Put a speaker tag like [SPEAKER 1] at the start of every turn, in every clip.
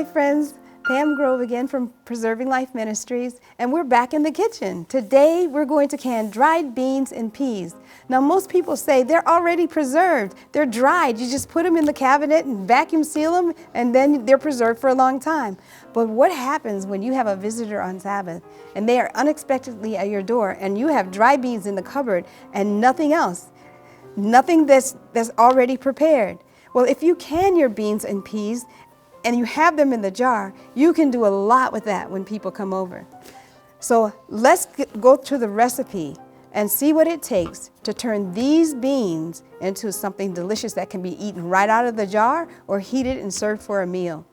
[SPEAKER 1] Hi friends, Pam Grove again from Preserving Life Ministries, and we're back in the kitchen. Today we're going to can dried beans and peas. Now most people say they're already preserved, they're dried, you just put them in the cabinet and vacuum seal them and then they're preserved for a long time. But what happens when you have a visitor on Sabbath and they are unexpectedly at your door and you have dry beans in the cupboard and nothing else, nothing that's already prepared? Well, if you can your beans and peas and you have them in the jar, you can do a lot with that when people come over. So let's go to the recipe and see what it takes to turn these beans into something delicious that can be eaten right out of the jar or heated and served for a meal.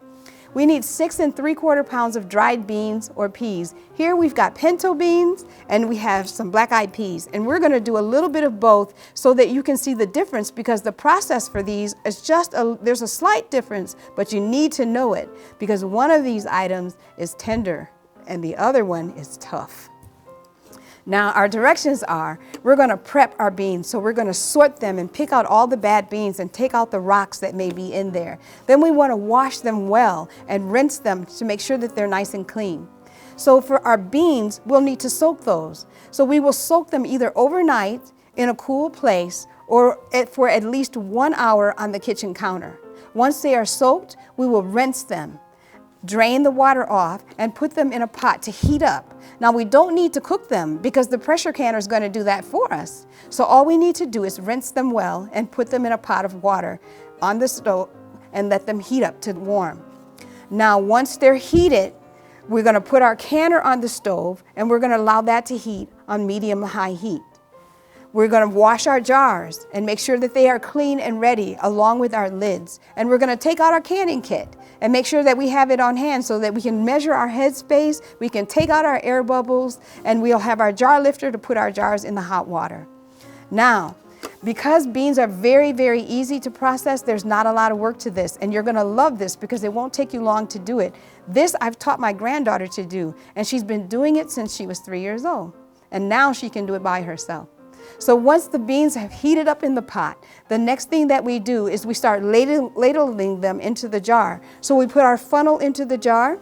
[SPEAKER 1] We need 6 3/4 pounds of dried beans or peas. Here we've got pinto beans and we have some black-eyed peas, and we're going to do a little bit of both so that you can see the difference, because the process for these is there's a slight difference, but you need to know it because one of these items is tender and the other one is tough. Now our directions are, we're going to prep our beans, so we're going to sort them and pick out all the bad beans and take out the rocks that may be in there. Then we want to wash them well and rinse them to make sure that they're nice and clean. So for our beans, we'll need to soak those. So we will soak them either overnight in a cool place or for at least 1 hour on the kitchen counter. Once they are soaked, we will rinse them, drain the water off, and put them in a pot to heat up. Now we don't need to cook them because the pressure canner is going to do that for us. So all we need to do is rinse them well and put them in a pot of water on the stove and let them heat up to warm. Now once they're heated, we're going to put our canner on the stove and we're going to allow that to heat on medium to high heat. We're going to wash our jars and make sure that they are clean and ready along with our lids. And we're going to take out our canning kit and make sure that we have it on hand so that we can measure our headspace, we can take out our air bubbles, and we'll have our jar lifter to put our jars in the hot water. Now, because beans are very, very easy to process, there's not a lot of work to this, and you're going to love this because it won't take you long to do it. This I've taught my granddaughter to do, and she's been doing it since she was 3 years old, and now she can do it by herself. So once the beans have heated up in the pot, the next thing that we do is we start ladling them into the jar. So we put our funnel into the jar,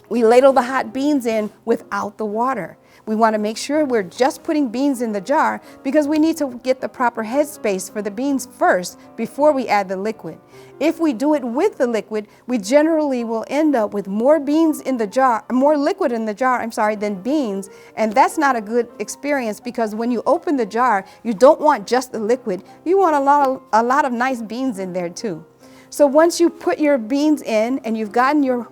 [SPEAKER 1] we ladle the hot beans in without the water. We want to make sure we're just putting beans in the jar because we need to get the proper headspace for the beans first before we add the liquid. If we do it with the liquid, we generally will end up with more beans in the jar, more liquid in the jar, than beans. And that's not a good experience because when you open the jar, you don't want just the liquid. You want a lot of nice beans in there too. So once you put your beans in and you've gotten your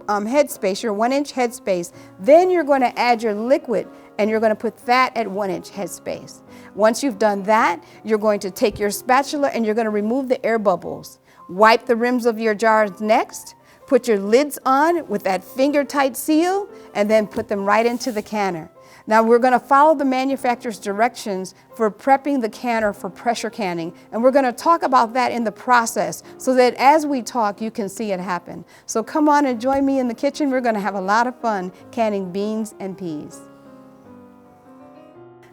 [SPEAKER 1] headspace, your 1-inch headspace, then you're going to add your liquid and you're going to put that at 1-inch headspace. Once you've done that, you're going to take your spatula and you're going to remove the air bubbles. Wipe the rims of your jars next, put your lids on with that finger tight seal, and then put them right into the canner. Now we're going to follow the manufacturer's directions for prepping the canner for pressure canning, and we're going to talk about that in the process so that as we talk you can see it happen. So come on and join me in the kitchen. We're going to have a lot of fun canning beans and peas.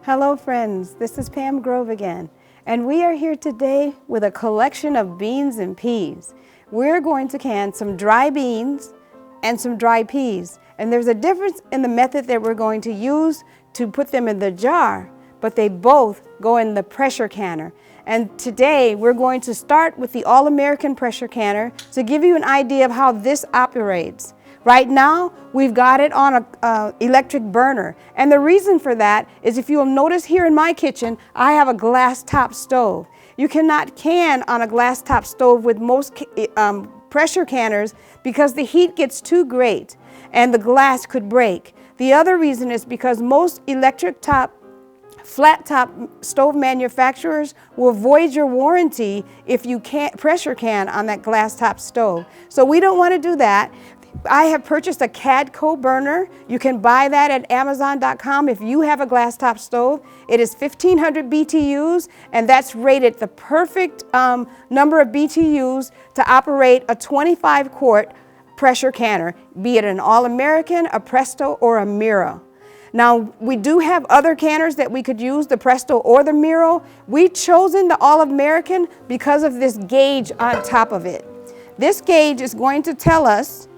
[SPEAKER 1] Hello friends, this is Pam Grove again, and we are here today with a collection of beans and peas. We're going to can some dry beans and some dry peas. And there's a difference in the method that we're going to use to put them in the jar, but they both go in the pressure canner. And today we're going to start with the All-American pressure canner to give you an idea of how this operates. Right now, we've got it on an electric burner. And the reason for that is, if you'll notice here in my kitchen, I have a glass top stove. You cannot can on a glass top stove with most pressure canners because the heat gets too great and the glass could break. The other reason is because most electric top, flat top stove manufacturers will void your warranty if you can't pressure can on that glass top stove. So we don't want to do that. I have purchased a Cadco burner. You can buy that at Amazon.com if you have a glass top stove. It is 1,500 BTUs, and that's rated the perfect number of BTUs to operate a 25-quart pressure canner, be it an All-American, a Presto, or a Miro. Now, we do have other canners that we could use, the Presto or the Miro. We've chosen the All-American because of this gauge on top of it. This gauge is going to tell us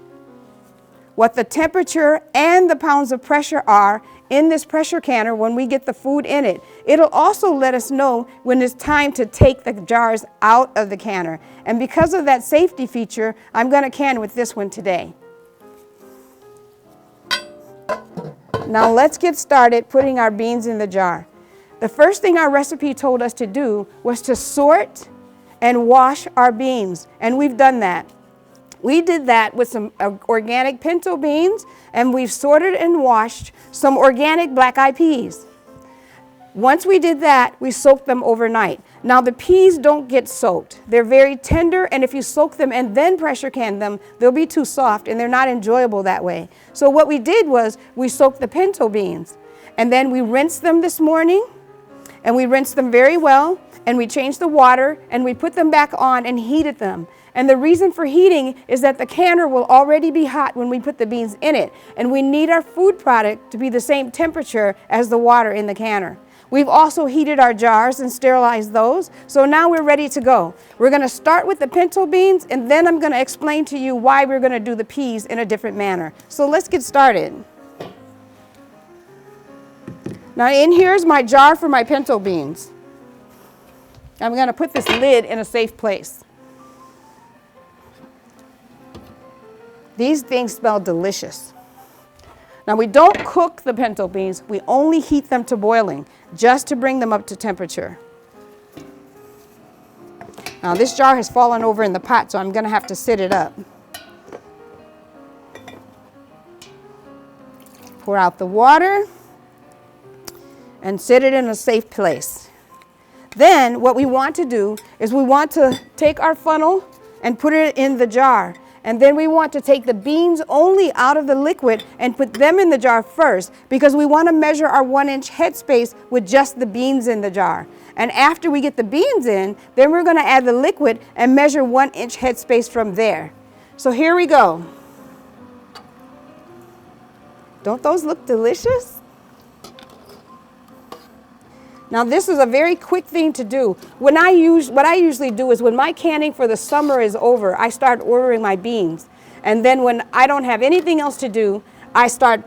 [SPEAKER 1] what the temperature and the pounds of pressure are in this pressure canner when we get the food in it. It'll also let us know when it's time to take the jars out of the canner. And because of that safety feature, I'm going to can with this one today. Now let's get started putting our beans in the jar. The first thing our recipe told us to do was to sort and wash our beans, and we've done that. We did that with some organic pinto beans, and we've sorted and washed some organic black-eyed peas. Once we did that, we soaked them overnight. Now the peas don't get soaked. They're very tender, and if you soak them and then pressure can them, they'll be too soft and they're not enjoyable that way. So what we did was we soaked the pinto beans, and then we rinsed them this morning, and we rinsed them very well, and we changed the water, and we put them back on and heated them. And the reason for heating is that the canner will already be hot when we put the beans in it, and we need our food product to be the same temperature as the water in the canner. We've also heated our jars and sterilized those, so now we're ready to go. We're going to start with the pinto beans, and then I'm going to explain to you why we're going to do the peas in a different manner. So let's get started. Now in here's my jar for my pinto beans. I'm going to put this lid in a safe place. These things smell delicious. Now we don't cook the pinto beans, we only heat them to boiling, just to bring them up to temperature. Now this jar has fallen over in the pot, so I'm going to have to sit it up. Pour out the water and sit it in a safe place. Then what we want to do is we want to take our funnel and put it in the jar. And then we want to take the beans only out of the liquid and put them in the jar first, because we want to measure our 1-inch headspace with just the beans in the jar. And after we get the beans in, then we're going to add the liquid and measure 1-inch headspace from there. So here we go. Don't those look delicious? Now this is a very quick thing to do. What I usually do is when my canning for the summer is over, I start ordering my beans. And then when I don't have anything else to do, I start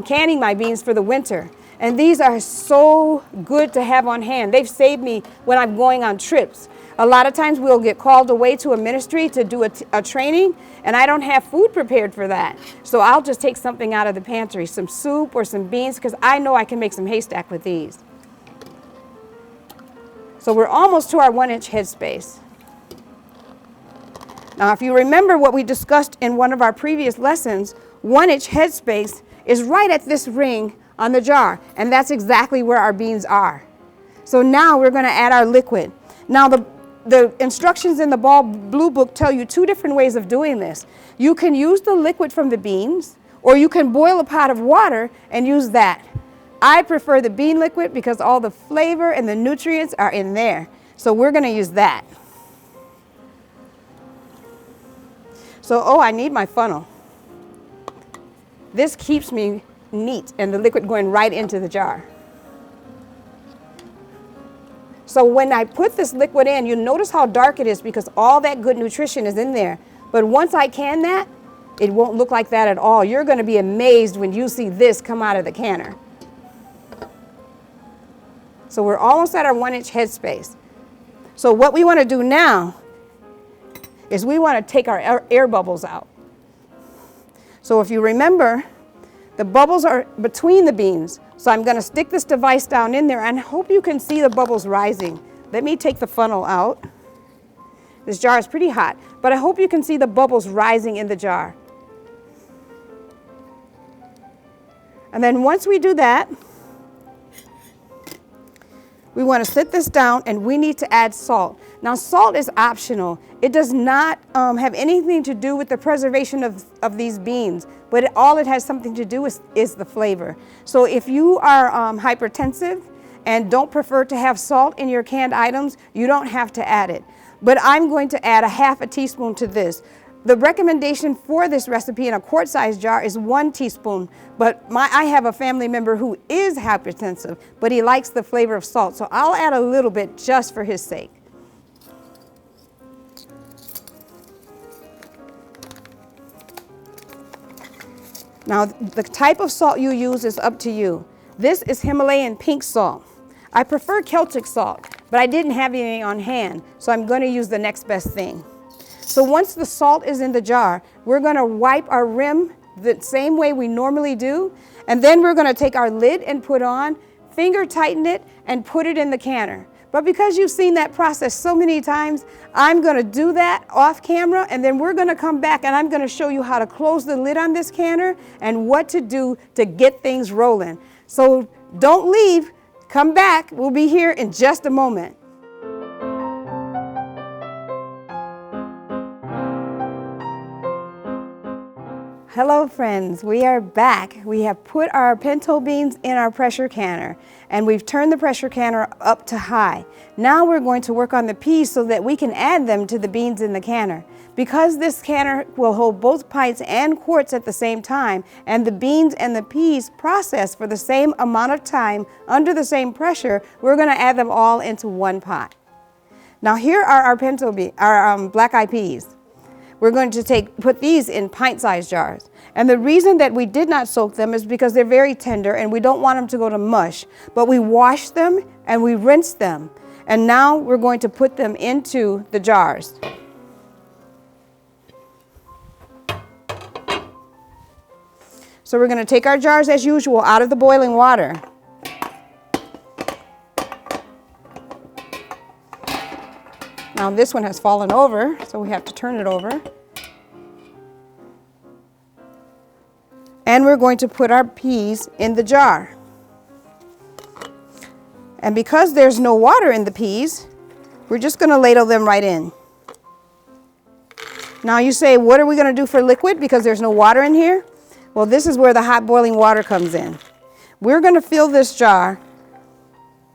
[SPEAKER 1] canning my beans for the winter. And these are so good to have on hand. They've saved me when I'm going on trips. A lot of times we'll get called away to a ministry to do a training, and I don't have food prepared for that. So I'll just take something out of the pantry, some soup or some beans, because I know I can make some haystack with these. So we're almost to our 1-inch headspace. Now, if you remember what we discussed in one of our previous lessons, 1-inch headspace is right at this ring on the jar, and that's exactly where our beans are. So now we're going to add our liquid. Now, the instructions in the Blue Book tell you 2 different ways of doing this. You can use the liquid from the beans, or you can boil a pot of water and use that. I prefer the bean liquid because all the flavor and the nutrients are in there. So we're going to use that. So, I need my funnel. This keeps me neat and the liquid going right into the jar. So when I put this liquid in, you notice how dark it is because all that good nutrition is in there. But once I can that, it won't look like that at all. You're going to be amazed when you see this come out of the canner. So we're almost at our 1-inch headspace. So what we want to do now is we want to take our air bubbles out. So if you remember, the bubbles are between the beans. So I'm going to stick this device down in there and hope you can see the bubbles rising. Let me take the funnel out. This jar is pretty hot, but I hope you can see the bubbles rising in the jar. And then once we do that, we want to set this down and we need to add salt. Now salt is optional. It does not have anything to do with the preservation of these beans, but all it has something to do with is the flavor. So if you are hypertensive and don't prefer to have salt in your canned items, you don't have to add it. But I'm going to add a half a teaspoon to this. The recommendation for this recipe in a quart-sized jar is 1 teaspoon, but I have a family member who is hypertensive, but he likes the flavor of salt, so I'll add a little bit just for his sake. Now, the type of salt you use is up to you. This is Himalayan pink salt. I prefer Celtic salt, but I didn't have any on hand, so I'm going to use the next best thing. So once the salt is in the jar, we're going to wipe our rim the same way we normally do, and then we're going to take our lid and put on, finger tighten it, and put it in the canner. But because you've seen that process so many times, I'm going to do that off camera, and then we're going to come back and I'm going to show you how to close the lid on this canner and what to do to get things rolling. So don't leave. Come back. We'll be here in just a moment. Hello friends, we are back. We have put our pinto beans in our pressure canner and we've turned the pressure canner up to high. Now we're going to work on the peas so that we can add them to the beans in the canner. Because this canner will hold both pints and quarts at the same time and the beans and the peas process for the same amount of time under the same pressure, we're going to add them all into one pot. Now here are our black-eyed peas. We're going to put these in pint-sized jars. And the reason that we did not soak them is because they're very tender and we don't want them to go to mush. But we wash them and we rinse them. And now we're going to put them into the jars. So we're going to take our jars as usual out of the boiling water. Now this one has fallen over, so we have to turn it over. And we're going to put our peas in the jar. And because there's no water in the peas, we're just going to ladle them right in. Now you say, what are we going to do for liquid because there's no water in here? Well, this is where the hot boiling water comes in. We're going to fill this jar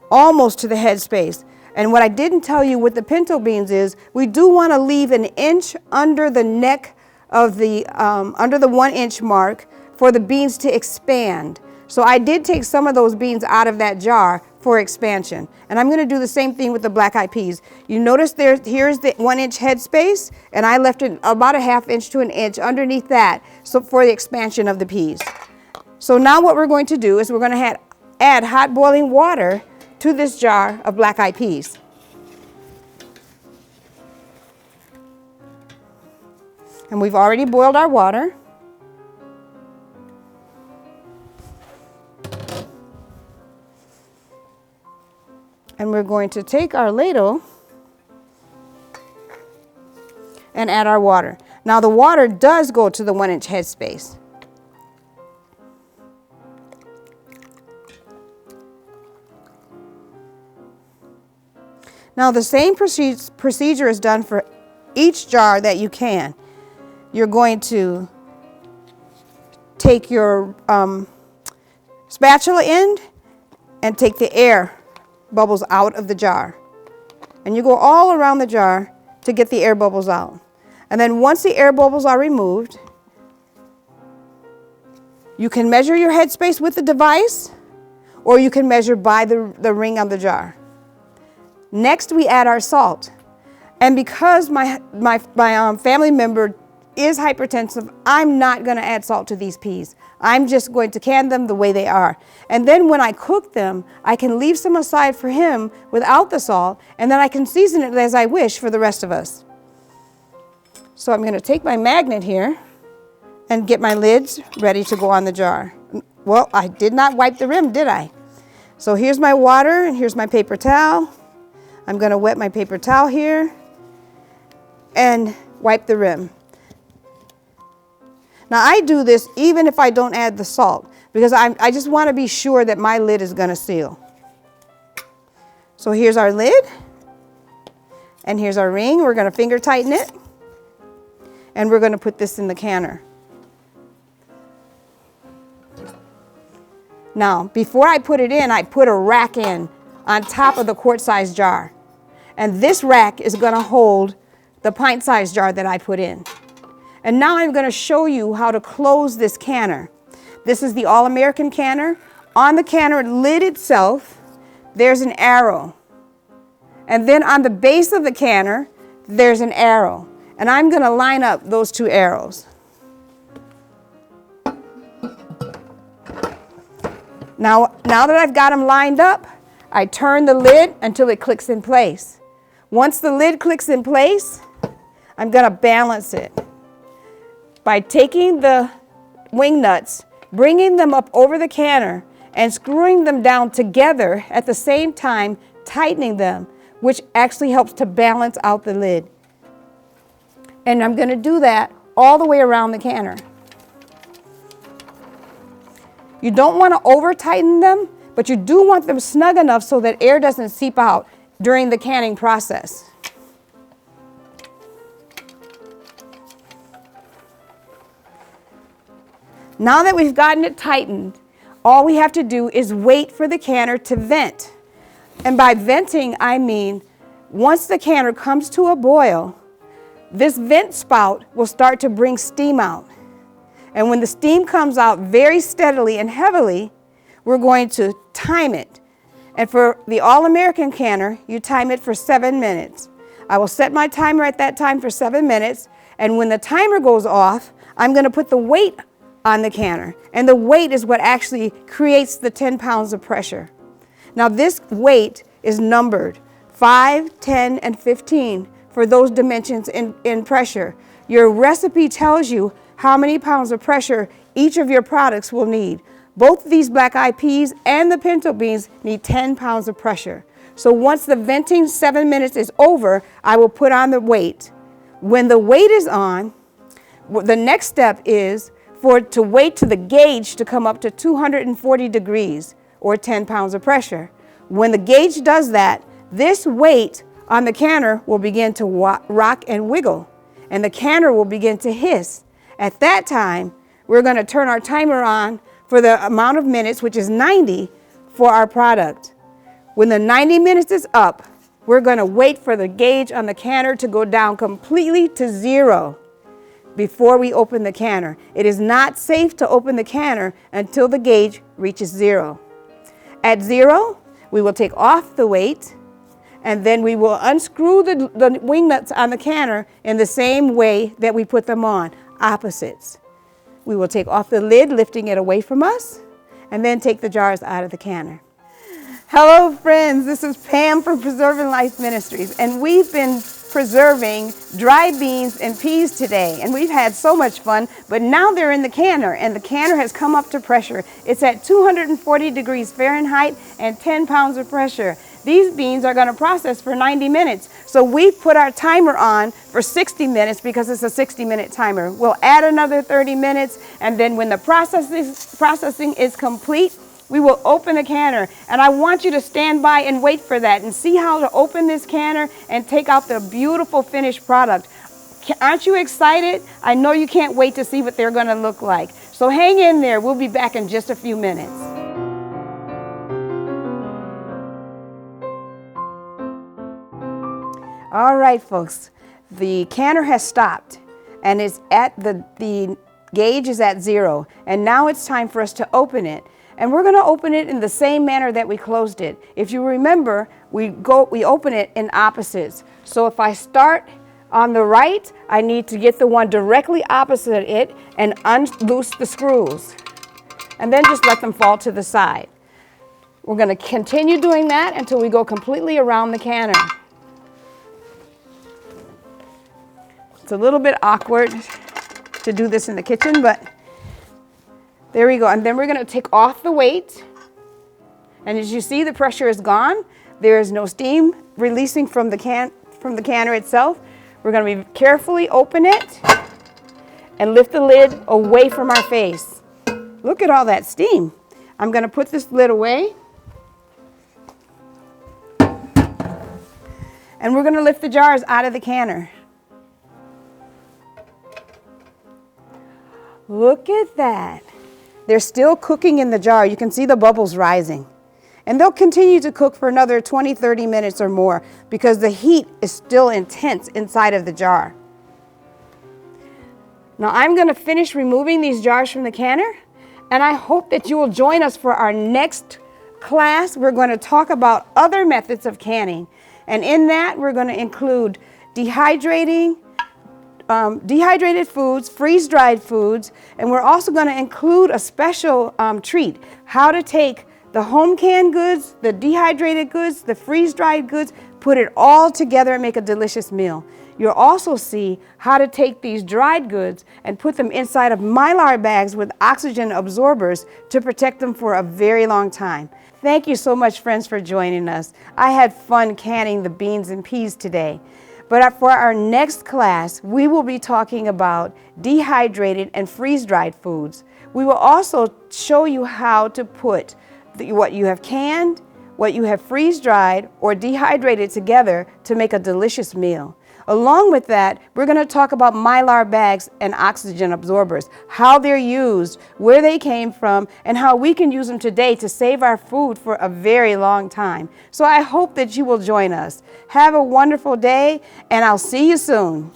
[SPEAKER 1] almost to the head space. And what I didn't tell you with the pinto beans is we do want to leave an inch under the neck of under the 1 inch mark for the beans to expand. So I did take some of those beans out of that jar for expansion. And I'm going to do the same thing with the black-eyed peas. You notice here's the 1 inch head space, and I left it about a ½ inch to an inch underneath that so for the expansion of the peas. So now what we're going to do is we're going to add hot boiling water to this jar of black-eyed peas. And we've already boiled our water. And we're going to take our ladle and add our water. Now the water does go to the 1 inch head space. Now the same procedure is done for each jar that you can. You're going to take your spatula end and take the air bubbles out of the jar. And you go all around the jar to get the air bubbles out. And then once the air bubbles are removed, you can measure your headspace with the device, or you can measure by the ring on the jar. Next, we add our salt. And because my family member is hypertensive, I'm not going to add salt to these peas. I'm just going to can them the way they are. And then when I cook them, I can leave some aside for him without the salt, and then I can season it as I wish for the rest of us. So I'm going to take my magnet here and get my lids ready to go on the jar. Well, I did not wipe the rim, did I? So here's my water and here's my paper towel. I'm going to wet my paper towel here and wipe the rim. Now I do this even if I don't add the salt because I just want to be sure that my lid is going to seal. So here's our lid and here's our ring. We're going to finger tighten it and we're going to put this in the canner. Now before I put it in, I put a rack in on top of the quart-sized jar. And this rack is going to hold the pint-sized jar that I put in. And now I'm going to show you how to close this canner. This is the All-American canner. On the canner lid itself, there's an arrow. And then on the base of the canner, there's an arrow. And I'm going to line up those two arrows. Now that I've got them lined up, I turn the lid until it clicks in place. Once the lid clicks in place, I'm going to balance it by taking the wing nuts, bringing them up over the canner, and screwing them down together at the same time, tightening them, which actually helps to balance out the lid. And I'm going to do that all the way around the canner. You don't want to over tighten them, but you do want them snug enough so that air doesn't seep out during the canning process. Now that we've gotten it tightened, all we have to do is wait for the canner to vent. And by venting, I mean once the canner comes to a boil, this vent spout will start to bring steam out. And when the steam comes out very steadily and heavily, we're going to time it. And for the All-American canner, you time it for 7 minutes. I will set my timer at that time for 7 minutes, and when the timer goes off, I'm going to put the weight on the canner. And the weight is what actually creates the 10 pounds of pressure. Now this weight is numbered 5, 10, and 15 for those dimensions in pressure. Your recipe tells you how many pounds of pressure each of your products will need. Both these black-eyed peas and the pinto beans need 10 pounds of pressure. So once the venting 7 minutes is over, I will put on the weight. When the weight is on, the next step is for it to wait to the gauge to come up to 240 degrees or 10 pounds of pressure. When the gauge does that, this weight on the canner will begin to rock and wiggle, and the canner will begin to hiss. At that time, we're going to turn our timer on for the amount of minutes, which is 90, for our product. When the 90 minutes is up, we're going to wait for the gauge on the canner to go down completely to 0 before we open the canner. It is not safe to open the canner until the gauge reaches 0. At 0, we will take off the weight, and then we will unscrew the wing nuts on the canner in the same way that we put them on, opposites. We will take off the lid, lifting it away from us, and then take the jars out of the canner. Hello friends, this is Pam from Preserving Life Ministries, and we've been preserving dried beans and peas today, and we've had so much fun, but now they're in the canner, and the canner has come up to pressure. It's at 240 degrees Fahrenheit and 10 pounds of pressure. These beans are going to process for 90 minutes, so we've put our timer on for 60 minutes because it's a 60-minute timer. We'll add another 30 minutes, and then when the processing is complete, we will open the canner, and I want you to stand by and wait for that and see how to open this canner and take out the beautiful finished product. Aren't you excited? I know you can't wait to see what they're going to look like. So hang in there. We'll be back in just a few minutes. All right, folks. The canner has stopped, and it's at the gauge is at 0, and now it's time for us to open it. And we're going to open it in the same manner that we closed it. If you remember, we open it in opposites. So if I start on the right, I need to get the one directly opposite it and unloose the screws. And then just let them fall to the side. We're going to continue doing that until we go completely around the canner. It's a little bit awkward to do this in the kitchen, but there we go. And then we're going to take off the weight. And as you see, the pressure is gone. There is no steam releasing from the canner itself. We're going to carefully open it and lift the lid away from our face. Look at all that steam. I'm going to put this lid away. And we're going to lift the jars out of the canner. Look at that. They're still cooking in the jar. You can see the bubbles rising. And they'll continue to cook for another 20, 30 minutes or more because the heat is still intense inside of the jar. Now I'm going to finish removing these jars from the canner, and I hope that you will join us for our next class. We're going to talk about other methods of canning. And in that, we're going to include dehydrated foods, freeze-dried foods, and we're also going to include a special treat, how to take the home canned goods, the dehydrated goods, the freeze-dried goods, put it all together and make a delicious meal. You'll also see how to take these dried goods and put them inside of Mylar bags with oxygen absorbers to protect them for a very long time. Thank you so much, friends, for joining us. I had fun canning the beans and peas today. But for our next class, we will be talking about dehydrated and freeze-dried foods. We will also show you how to put what you have canned, what you have freeze-dried or dehydrated together to make a delicious meal. Along with that, we're going to talk about Mylar bags and oxygen absorbers, how they're used, where they came from, and how we can use them today to save our food for a very long time. So I hope that you will join us. Have a wonderful day, and I'll see you soon.